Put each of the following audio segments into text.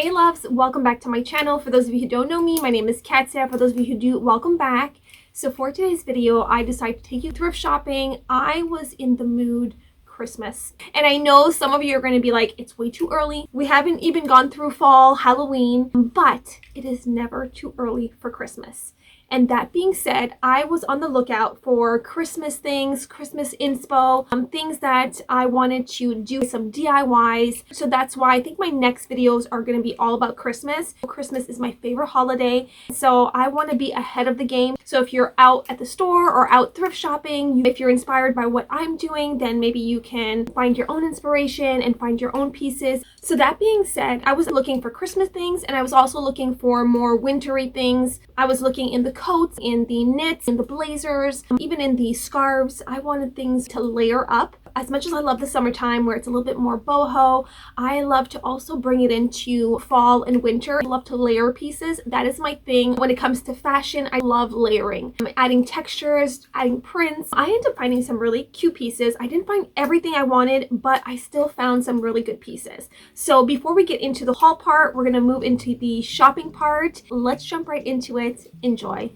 Hey loves, welcome back to my channel. For those of you who don't know me, my name is Katya. For those of you who do, welcome back. So for today's video, I decided to take you thrift shopping. I was in the mood Christmas. And I know some of you are going to be like, it's way too early. We haven't even gone through fall, Halloween, but it is never too early for Christmas. And that being said, I was on the lookout for Christmas things, Christmas inspo, things that I wanted to do some DIYs. So that's why I think my next videos are going to be all about Christmas. Christmas is my favorite holiday, so I want to be ahead of the game. So if you're out at the store or out thrift shopping, if you're inspired by what I'm doing, then maybe you can find your own inspiration and find your own pieces. So that being said, I was looking for Christmas things, and I was also looking for more wintry things. I was looking in the coats, in the knits, in the blazers, even in the scarves. I wanted things to layer up. As much as I love the summertime where it's a little bit more boho, I love to also bring it into fall and winter. I love to layer pieces. That is my thing. When it comes to fashion, I love layering. Adding textures, adding prints. I ended up finding some really cute pieces. I didn't find everything I wanted, but I still found some really good pieces. So before we get into the haul part, we're gonna move into the shopping part. Let's jump right into it. Enjoy.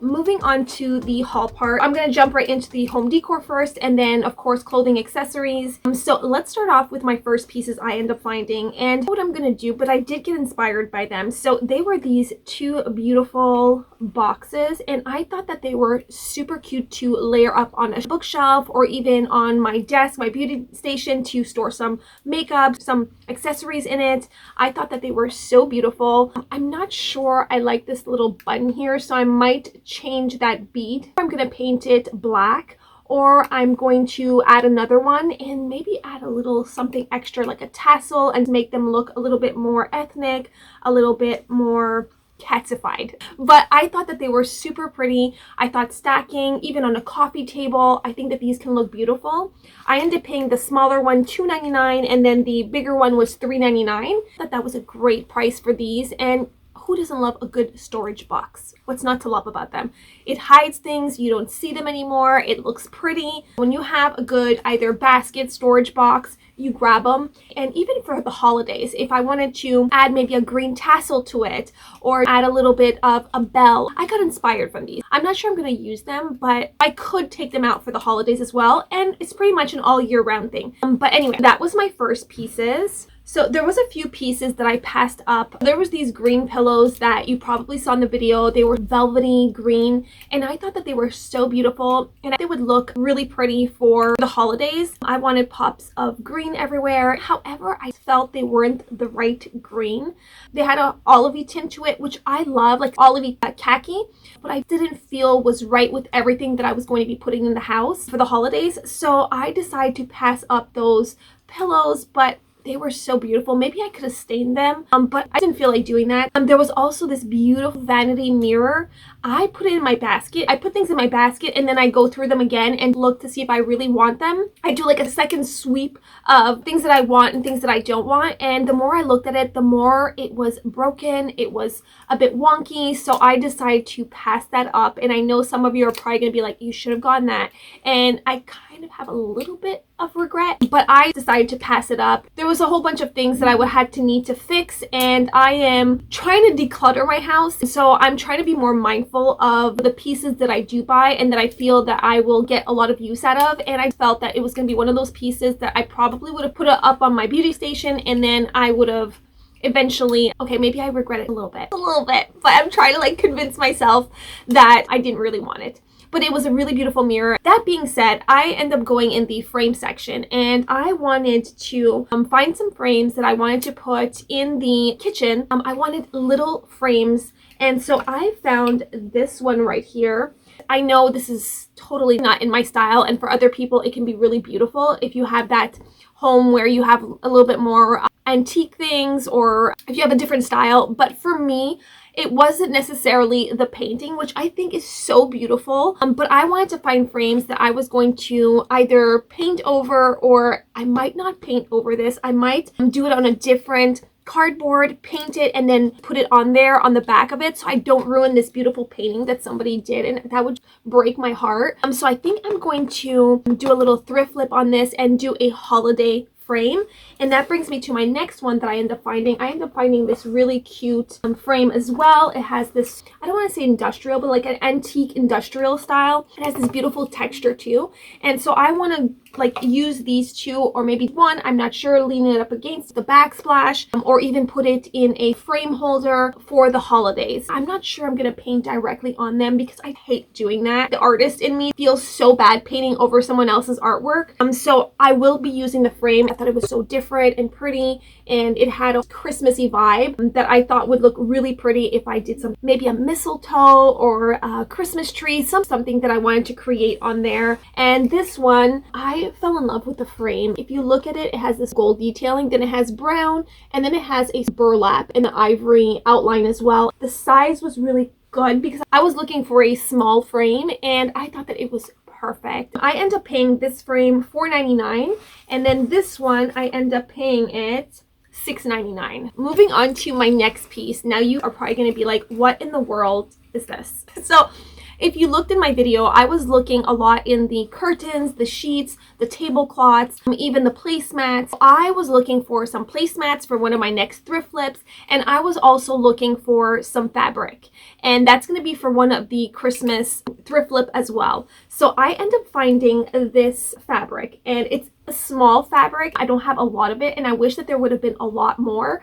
moving on to the haul part, I'm going to jump right into the home decor first, and then of course clothing, accessories. So let's start off with my first pieces I end up finding and what I'm going to do, but I did get inspired by them. So they were these two beautiful boxes, and I thought that they were super cute to layer up on a bookshelf or even on my desk, my beauty station, to store some makeup, some accessories in it. I thought that they were so beautiful. I'm not sure I like this little button here, so I might change that bead. I'm going to paint it black, or I'm going to add another one and maybe add a little something extra like a tassel and make them look a little bit more ethnic, a little bit more catsified. But I thought that they were super pretty. I thought stacking even on a coffee table, I think that these can look beautiful. I ended up paying the smaller one $2.99 and then the bigger one was $3.99. I thought that was a great price for these, and who doesn't love a good storage box? What's not to love about them? It hides things, you don't see them anymore, it looks pretty. When you have a good either basket, storage box, you grab them. And even for the holidays, if I wanted to add maybe a green tassel to it or add a little bit of a bell, I got inspired from these. I'm not sure I'm going to use them, but I could take them out for the holidays as well, and it's pretty much an all year round thing. But anyway, that was my first pieces. So there was a few pieces that I passed up. There was these green pillows that you probably saw in the video. They were velvety green, and I thought that they were so beautiful and they would look really pretty for the holidays. I wanted pops of green everywhere. However, I felt they weren't the right green. They had a olivey tint to it, which I love, like olivey khaki, but I didn't feel was right with everything that I was going to be putting in the house for the holidays. So I decided to pass up those pillows, but they were so beautiful. Maybe I could have stained them, but I didn't feel like doing that. There was also this beautiful vanity mirror. I put it in my basket. I put things in my basket and then I go through them again and look to see if I really want them. I do like a second sweep of things that I want and things that I don't want. And the more I looked at it, the more it was broken. It was a bit wonky. So I decided to pass that up. And I know some of you are probably going to be like, you should have gotten that. And I kind of have a little bit of regret, but I decided to pass it up. There was a whole bunch of things that I would have to need to fix, and I am trying to declutter my house. So I'm trying to be more mindful of the pieces that I do buy and that I feel that I will get a lot of use out of. And I felt that it was going to be one of those pieces that I probably would have put it up on my beauty station, and then I would have eventually, okay, maybe I regret it a little bit, but I'm trying to like convince myself that I didn't really want it. But it was a really beautiful mirror. That being said, I ended up going in the frame section, and I wanted to find some frames that I wanted to put in the kitchen. I wanted little frames, and so I found this one right here. I know this is totally not in my style, and for other people it can be really beautiful if you have that home where you have a little bit more antique things, or if you have a different style. But for me, it wasn't necessarily the painting, which I think is so beautiful, but I wanted to find frames that I was going to either paint over, or I might not paint over this. I might do it on a different cardboard, paint it, and then put it on there on the back of it so I don't ruin this beautiful painting that somebody did, and that would break my heart. So I think I'm going to do a little thrift flip on this and do a holiday frame. And that brings me to my next one that I end up finding. I end up finding this really cute frame as well. It has this, I don't want to say industrial, but like an antique industrial style. It has this beautiful texture too. And so I want to like use these two, or maybe one, I'm not sure, lean it up against the backsplash, or even put it in a frame holder for the holidays. I'm not sure I'm going to paint directly on them because I hate doing that. The artist in me feels so bad painting over someone else's artwork. So I will be using the frame. I thought it was so different and pretty, and it had a Christmassy vibe that I thought would look really pretty if I did some, maybe a mistletoe or a Christmas tree, something that I wanted to create on there. And this one, I fell in love with the frame. If you look at it, it has this gold detailing, then it has brown, and then it has a burlap and an ivory outline as well. The size was really good because I was looking for a small frame, and I thought that it was perfect. I end up paying this frame $4.99, and then this one I end up paying it $6.99. Moving on to my next piece. Now you are probably going to be like, what in the world is this? So If you looked in my video, I was looking a lot in the curtains, the sheets, the tablecloths, even the placemats. I was looking for some placemats for one of my next thrift flips, and I was also looking for some fabric, and that's going to be for one of the Christmas thrift flip as well. So I end up finding this fabric, and it's a small fabric. I don't have a lot of it, and I wish that there would have been a lot more,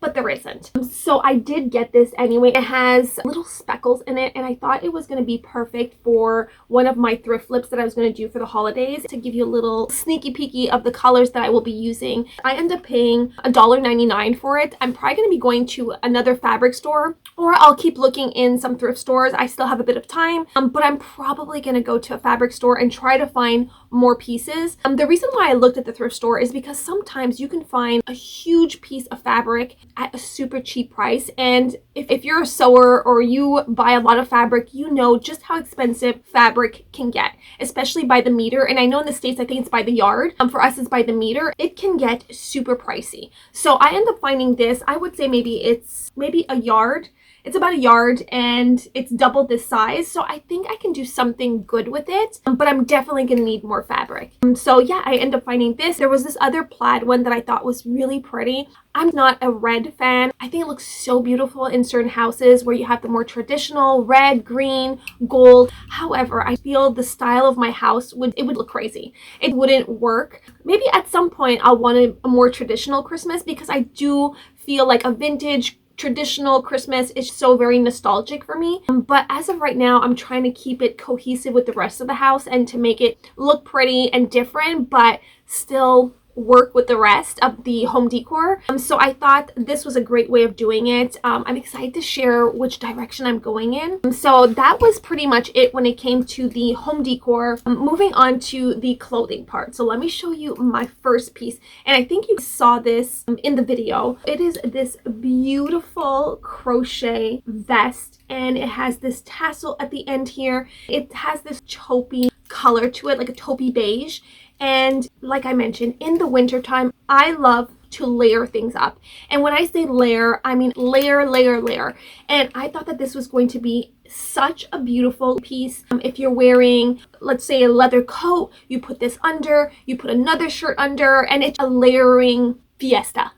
but there isn't. So I did get this anyway. It has little speckles in it, and I thought it was going to be perfect for one of my thrift flips that I was going to do for the holidays, to give you a little sneaky peeky of the colors that I will be using. I end up paying $1.99 for it. I'm probably going to be going to another fabric store, or I'll keep looking in some thrift stores. I still have a bit of time, but I'm probably going to go to a fabric store and try to find more pieces. The reason why I looked at the thrift store is because sometimes you can find a huge piece of fabric at a super cheap price, and if you're a sewer or you buy a lot of fabric, you know just how expensive fabric can get, especially by the meter. And I know in the States, I think it's by the yard. For us, it's by the meter. It can get super pricey. So I end up finding this. I would say it's a yard. It's about a yard, and it's double this size, so I think I can do something good with it, but I'm definitely gonna need more fabric. So yeah, I end up finding this. There was this other plaid one that I thought was really pretty. I'm not a red fan. I think it looks so beautiful in certain houses where you have the more traditional red, green, gold. However, I feel the style of my house would look crazy. It wouldn't work. Maybe at some point I'll want a more traditional Christmas, because I do feel like a vintage traditional Christmas is so very nostalgic for me. But as of right now, I'm trying to keep it cohesive with the rest of the house and to make it look pretty and different, but still work with the rest of the home decor. So I thought this was a great way of doing it. I'm excited to share which direction I'm going in. So that was pretty much it when it came to the home decor. Moving on to the clothing part. So let me show you my first piece. And I think you saw this in the video. It is this beautiful crochet vest, and it has this tassel at the end here. It has this taupey color to it, like a taupey beige. And like I mentioned, in the winter time, I love to layer things up. And when I say layer, I mean layer, layer, layer. And I thought that this was going to be such a beautiful piece. If you're wearing, let's say, a leather coat, you put this under, you put another shirt under, and it's a layering fiesta.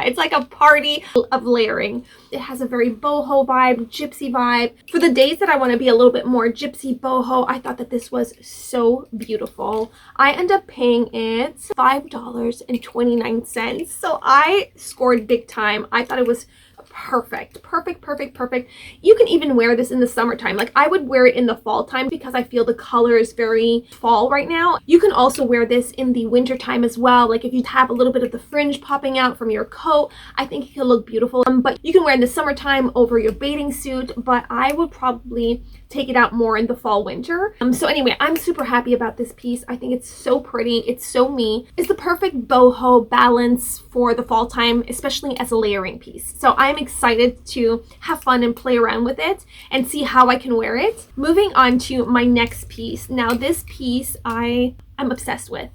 It's like a party of layering. It has a very boho vibe, gypsy vibe. For the days that I want to be a little bit more gypsy boho, I thought that this was so beautiful. I end up paying it $5.29. So I scored big time. I thought it was perfect. You can even wear this in the summertime. Like, I would wear it in the fall time because I feel the color is very fall right now. You can also wear this in the winter time as well. Like, if you have a little bit of the fringe popping out from your coat, I think it can look beautiful. But you can wear it in the summertime over your bathing suit, but I would probably take it out more in the fall winter. So anyway, I'm super happy about this piece. I think it's so pretty. It's so me. It's the perfect boho balance for the fall time, especially as a layering piece. So I'm excited to have fun and play around with it and see how I can wear it. Moving on to my next piece. Now this piece I'm obsessed with.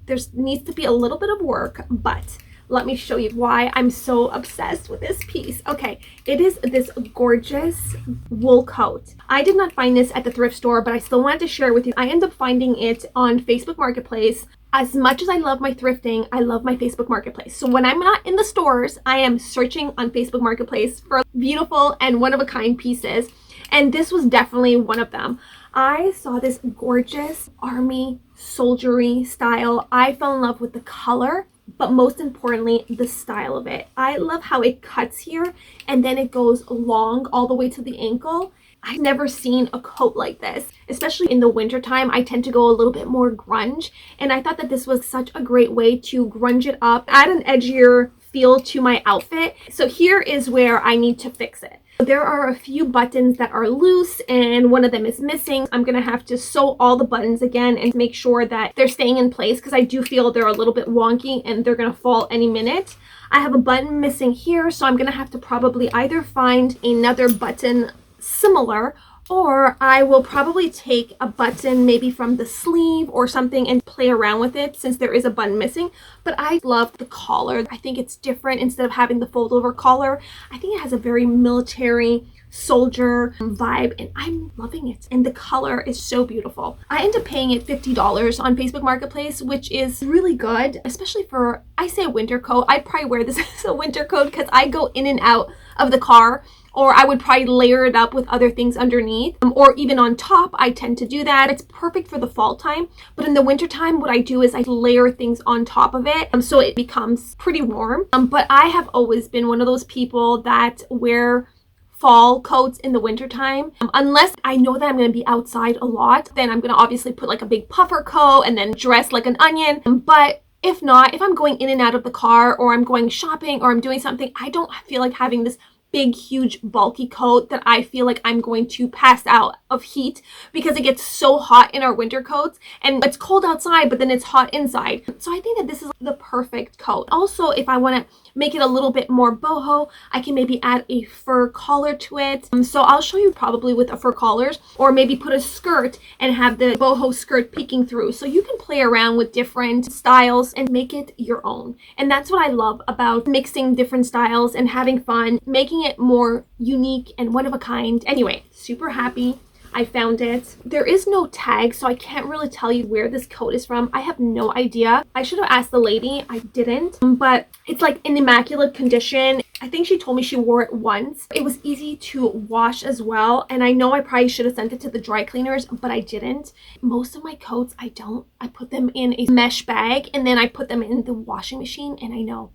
There needs to be a little bit of work, but let me show you why I'm so obsessed with this piece. Okay, it is this gorgeous wool coat. I did not find this at the thrift store, but I still wanted to share it with you. I ended up finding it on Facebook Marketplace. As much as I love my thrifting, I love my Facebook Marketplace. So when I'm not in the stores, I am searching on Facebook Marketplace for beautiful and one-of-a-kind pieces. And this was definitely one of them. I saw this gorgeous army soldiery style. I fell in love with the color, but most importantly, the style of it. I love how it cuts here and then it goes long all the way to the ankle. I've never seen a coat like this, especially in the winter time. I tend to go a little bit more grunge, and I thought that this was such a great way to grunge it up, add an edgier feel to my outfit. So here is where I need to fix it. There are a few buttons that are loose and one of them is missing. I'm gonna have to sew all the buttons again and make sure that they're staying in place, because I do feel they're a little bit wonky and they're gonna fall any minute. I have a button missing here, so I'm gonna have to probably either find another button similar, or I will probably take a button maybe from the sleeve or something and play around with it since there is a button missing. But I love the collar. I think it's different. Instead of having the fold over collar, I think it has a very military soldier vibe, and I'm loving it. And the color is so beautiful. I end up paying it $50 on Facebook Marketplace, which is really good, especially for, I say a winter coat. I'd probably wear this as a winter coat because I go in and out of the car, or I would probably layer it up with other things underneath, or even on top. I tend to do that. It's perfect for the fall time, but in the winter time, what I do is I layer things on top of it, so it becomes pretty warm. But I have always been one of those people that wear fall coats in the winter time, unless I know that I'm going to be outside a lot. Then I'm going to obviously put like a big puffer coat and then dress like an onion. But if not, if I'm going in and out of the car, or I'm going shopping, or I'm doing something, I don't feel like having this big, huge, bulky coat that I feel like I'm going to pass out of heat, because it gets so hot in our winter coats, and it's cold outside, but then it's hot inside. So I think that this is the perfect coat. Also, if I want to make it a little bit more boho, I can maybe add a fur collar to it. So I'll show you probably with a fur collars, or maybe put a skirt and have the boho skirt peeking through. So you can play around with different styles and make it your own. And that's what I love about mixing different styles and having fun, making it more unique and one of a kind. Anyway, super happy I found it. There is no tag, so I can't really tell you where this coat is from. I have no idea. I should have asked the lady. I didn't, but it's like in immaculate condition. I think she told me she wore it once. It was easy to wash as well, and I know I probably should have sent it to the dry cleaners, but I didn't. Most of my coats, I don't. I put them in a mesh bag, and then I put them in the washing machine, and I know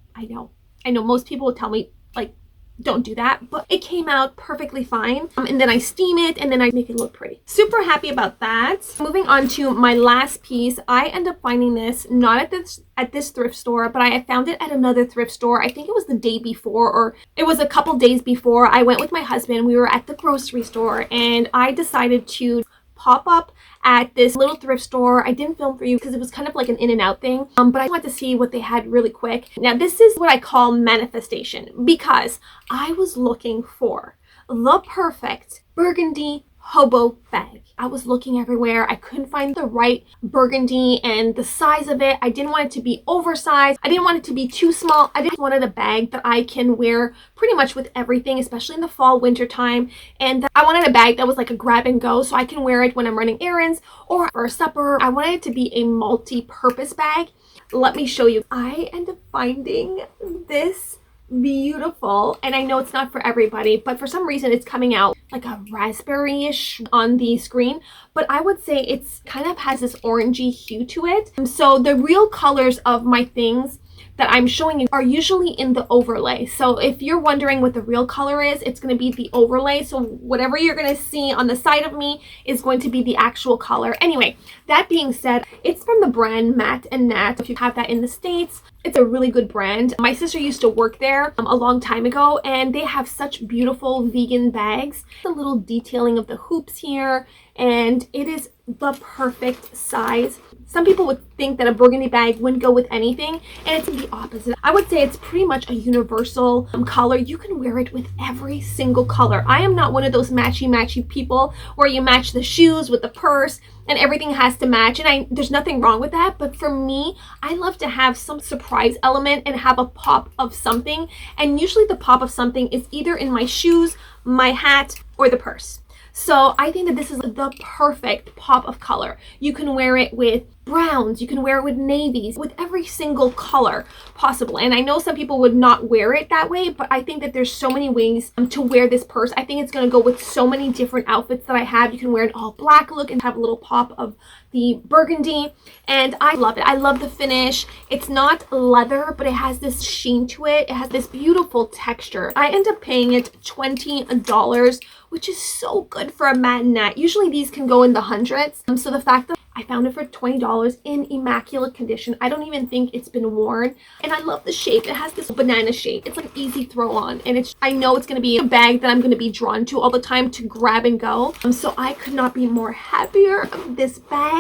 most people would tell me, like, don't do that, but it came out perfectly fine. And then I steam it, and then I make it look pretty. Super happy about that. Moving on to my last piece, I end up finding this not at this thrift store, but I found it at another thrift store. I think it was the day before, or it was a couple days before. I went with my husband. We were at the grocery store, and I decided to pop up at this little thrift store. I didn't film for you because it was kind of like an in and out thing, but I wanted to see what they had really quick. Now, this is what I call manifestation, because I was looking for the perfect burgundy hobo bag. I was looking everywhere. I couldn't find the right burgundy and the size of it. I didn't want it to be oversized. I didn't want it to be too small. I just wanted a bag that I can wear pretty much with everything, especially in the fall, winter time. And I wanted a bag that was like a grab and go, so I can wear it when I'm running errands or for supper. I wanted it to be a multi-purpose bag. Let me show you. I ended up finding this beautiful, and I know it's not for everybody, but for some reason it's coming out like a raspberry-ish on the screen, but I would say it's kind of has this orangey hue to it. So the real colors of my things that I'm showing you are usually in the overlay. So if you're wondering what the real color is, it's going to be the overlay. So whatever you're going to see on the side of me is going to be the actual color. Anyway, that being said, it's from the brand Matte and Nat. If you have that in the States, it's a really good brand. My sister used to work there a long time ago, and they have such beautiful vegan bags. A little detailing of the hoops here, and it is the perfect size. Some people would think that a burgundy bag wouldn't go with anything, and it's the opposite. I would say it's pretty much a universal color. You can wear it with every single color. I am not one of those matchy people where you match the shoes with the purse and everything has to match, and there's nothing wrong with that, but for me, I love to have some surprise element and have a pop of something, and usually the pop of something is either in my shoes, my hat, or the purse. So I think that this is the perfect pop of color. You can wear it with browns, you can wear it with navies, with every single color possible. And I know some people would not wear it that way, but I think that there's so many ways to wear this purse. I think it's going to go with so many different outfits that I have. You can wear an all black look and have a little pop of the burgundy, and I love it. I love the finish. It's not leather, but it has this sheen to it. It has this beautiful texture. I end up paying it $20, which is so good for a matte and nat. Usually these can go in the hundreds. So the fact that I found it for $20 in immaculate condition, I don't even think it's been worn. And I love the shape. It has this banana shape. It's like easy throw on. And I know it's going to be a bag that I'm going to be drawn to all the time to grab and go. So I could not be more happier of this bag.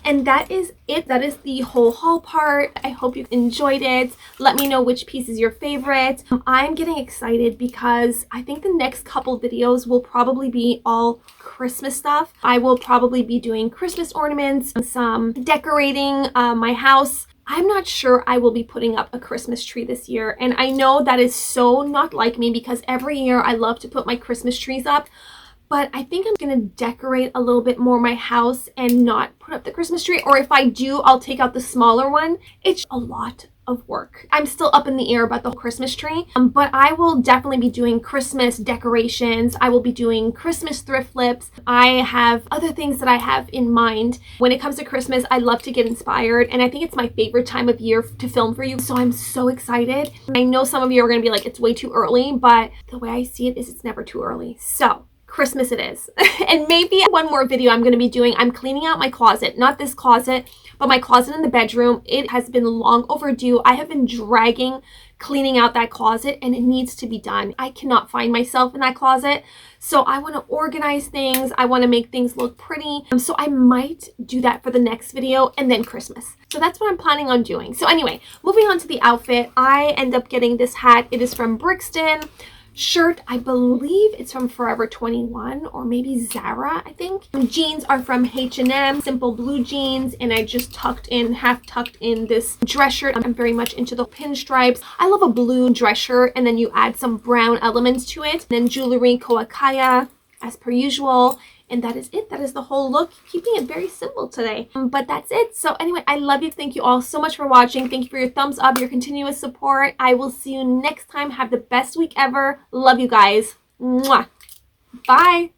And that is it. That is the whole haul part. I hope you enjoyed it. Let me know which piece is your favorite. I'm getting excited because I think the next couple videos will probably be all Christmas stuff. I will probably be doing Christmas ornaments, some decorating my house. I'm not sure I will be putting up a Christmas tree this year. And I know that is so not like me because every year I love to put my Christmas trees up. But I think I'm going to decorate a little bit more my house and not put up the Christmas tree. Or if I do, I'll take out the smaller one. It's a lot of work. I'm still up in the air about the whole Christmas tree, but I will definitely be doing Christmas decorations. I will be doing Christmas thrift flips. I have other things that I have in mind. When it comes to Christmas, I love to get inspired, and I think it's my favorite time of year to film for you. So I'm so excited. I know some of you are going to be like, it's way too early, but the way I see it is it's never too early. So Christmas it is. And maybe one more video I'm going to be doing. I'm cleaning out my closet, not this closet, but my closet in the bedroom. It has been long overdue. I have been dragging cleaning out that closet, and it needs to be done. I cannot find myself in that closet. So I want to organize things. I want to make things look pretty. So I might do that for the next video and then Christmas. So that's what I'm planning on doing. So anyway, moving on to the outfit, I end up getting this hat. It is from Brixton. Shirt, I believe it's from Forever 21 or maybe Zara, I think. Jeans are from H&M, simple blue jeans, and I just half tucked in this dress shirt. I'm very much into the pinstripes. I love a blue dress shirt, and then you add some brown elements to it. And then jewelry, Koakaya, as per usual. And that is it. That is the whole look. Keeping it very simple today. But that's it. So anyway, I love you. Thank you all so much for watching. Thank you for your thumbs up, your continuous support. I will see you next time. Have the best week ever. Love you guys. Mwah. Bye.